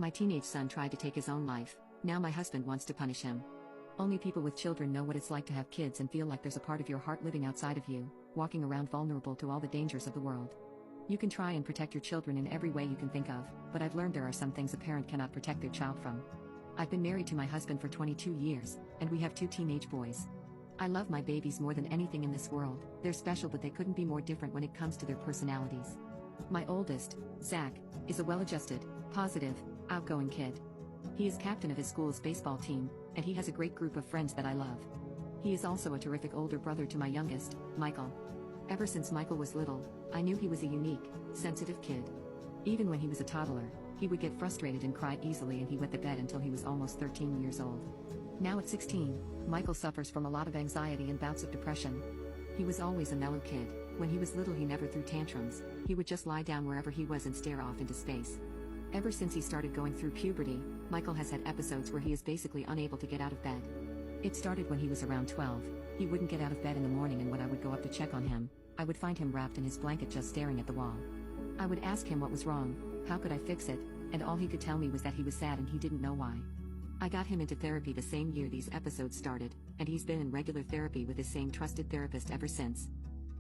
My teenage son tried to take his own life, now my husband wants to punish him. Only people with children know what it's like to have kids and feel like there's a part of your heart living outside of you, walking around vulnerable to all the dangers of the world. You can try and protect your children in every way you can think of, but I've learned there are some things a parent cannot protect their child from. I've been married to my husband for 22 years, and we have 2 teenage boys. I love my babies more than anything in this world. They're special, but they couldn't be more different when it comes to their personalities. My oldest, Zach, is a well-adjusted, positive, outgoing kid. He is captain of his school's baseball team, and he has a great group of friends that I love. He is also a terrific older brother to my youngest, Michael. Ever since Michael was little, I knew he was a unique, sensitive kid. Even when he was a toddler, he would get frustrated and cry easily, and he wet the bed until he was almost 13 years old. Now at 16, Michael suffers from a lot of anxiety and bouts of depression. He was always a mellow kid. When he was little, he never threw tantrums. He would just lie down wherever he was and stare off into space. Ever since he started going through puberty, Michael has had episodes where he is basically unable to get out of bed. It started when he was around 12. He wouldn't get out of bed in the morning, and when I would go up to check on him, I would find him wrapped in his blanket just staring at the wall. I would ask him what was wrong, how could I fix it, and all he could tell me was that he was sad and he didn't know why. I got him into therapy the same year these episodes started, and he's been in regular therapy with his same trusted therapist ever since.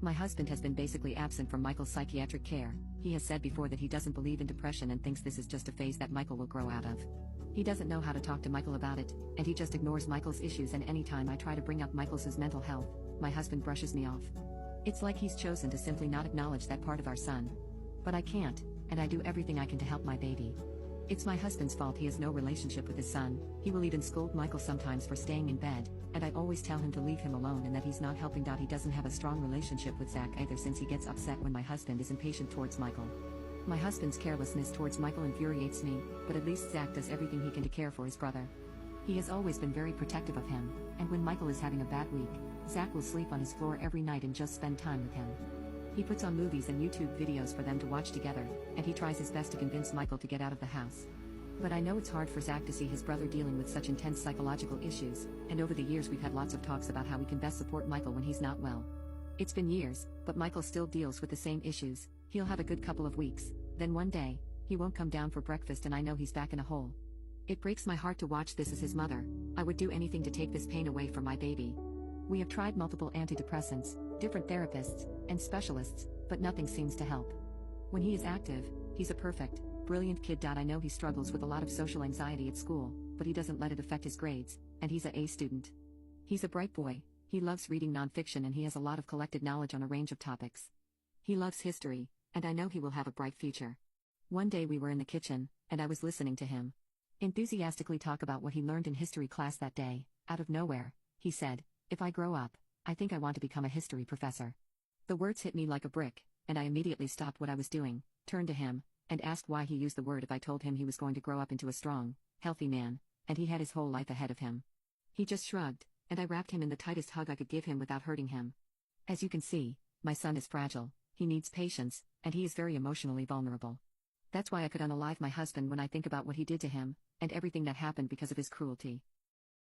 My husband has been basically absent from Michael's psychiatric care. He has said before that he doesn't believe in depression and thinks this is just a phase that Michael will grow out of. He doesn't know how to talk to Michael about it, and he just ignores Michael's issues, and anytime I try to bring up Michael's mental health, my husband brushes me off. It's like he's chosen to simply not acknowledge that part of our son. But I can't, and I do everything I can to help my baby. It's my husband's fault he has no relationship with his son. He will even scold Michael sometimes for staying in bed, and I always tell him to leave him alone and that he's not helping. He doesn't have a strong relationship with Zach either, since he gets upset when my husband is impatient towards Michael. My husband's carelessness towards Michael infuriates me, but at least Zach does everything he can to care for his brother. He has always been very protective of him, and when Michael is having a bad week, Zach will sleep on his floor every night and just spend time with him. He puts on movies and YouTube videos for them to watch together, and he tries his best to convince Michael to get out of the house. But I know it's hard for Zach to see his brother dealing with such intense psychological issues, and over the years we've had lots of talks about how we can best support Michael when he's not well. It's been years, but Michael still deals with the same issues. He'll have a good couple of weeks, then one day, he won't come down for breakfast and I know he's back in a hole. It breaks my heart to watch this as his mother. I would do anything to take this pain away from my baby. We have tried multiple antidepressants, different therapists, and specialists, but nothing seems to help. When he is active, he's a perfect, brilliant kid. I know he struggles with a lot of social anxiety at school, but he doesn't let it affect his grades, and he's an A student. He's a bright boy, he loves reading nonfiction, and he has a lot of collected knowledge on a range of topics. He loves history, and I know he will have a bright future. One day we were in the kitchen, and I was listening to him enthusiastically talk about what he learned in history class that day. Out of nowhere, he said, "If I grow up, I think I want to become a history professor." The words hit me like a brick, and I immediately stopped what I was doing, turned to him, and asked why he used the word if I told him he was going to grow up into a strong, healthy man, and he had his whole life ahead of him. He just shrugged, and I wrapped him in the tightest hug I could give him without hurting him. As you can see, my son is fragile, he needs patience, and he is very emotionally vulnerable. That's why I could unalive my husband when I think about what he did to him, and everything that happened because of his cruelty.